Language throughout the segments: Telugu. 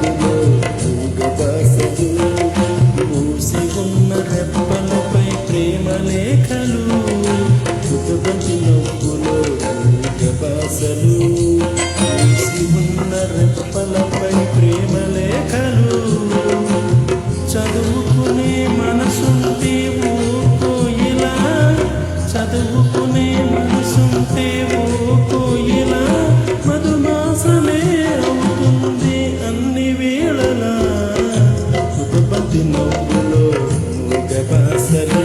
నవ్వులో మూగబాసలు మూసి ఉన్న రెప్పలపై ప్రేమ లేఖలు కుటుంబి నవ్వులో మూగబాసలు మూసి ఉన్న రెప్పలపై ప్రేమ లేఖలు చదువుకునే మనసుంటే కోయిలా చదువుకునే మనసుంటే కోయిలా మధుమాసలే అవుతుంది అన్ని వేళలా కుటుంబి నవ్వులో మూగబాసలు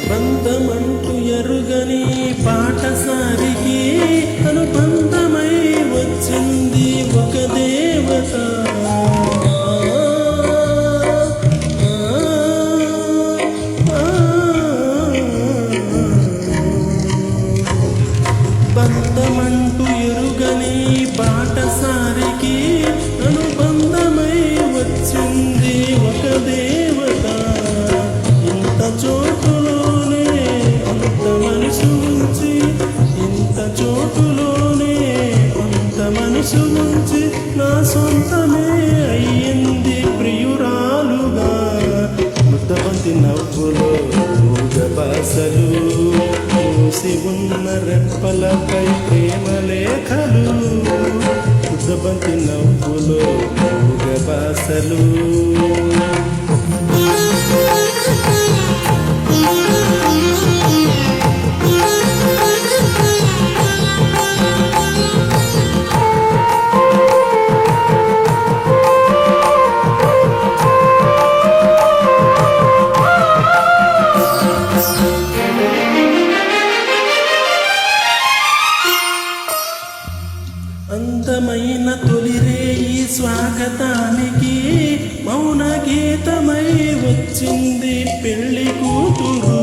బంధమంటూ ఎరుగని పాఠశారికి అనుబంధమై వచ్చింది ఒక దేవత బంధమంటూ ఎరుగని పాఠశారికి అనుబంధమై వచ్చింది ఒక దేవత ఇంత చోటులోనే అంత మనసు ఉంచి ఇంత చోటులోనే అంత మనసు ఉంచి నా సొంతమే అయ్యింది ప్రియురాలుగా ముద్దబంతి నవ్వులో మూగబాసలు మూసి ఉన్న రెప్పలపై ప్రేమ లేఖలు ముద్దబంతి నవ్వులో మూగబాసలు అందమైన తొలిరేయి స్వాగతానికి మౌన గీతమై వచ్చింది పెళ్లి కూతురు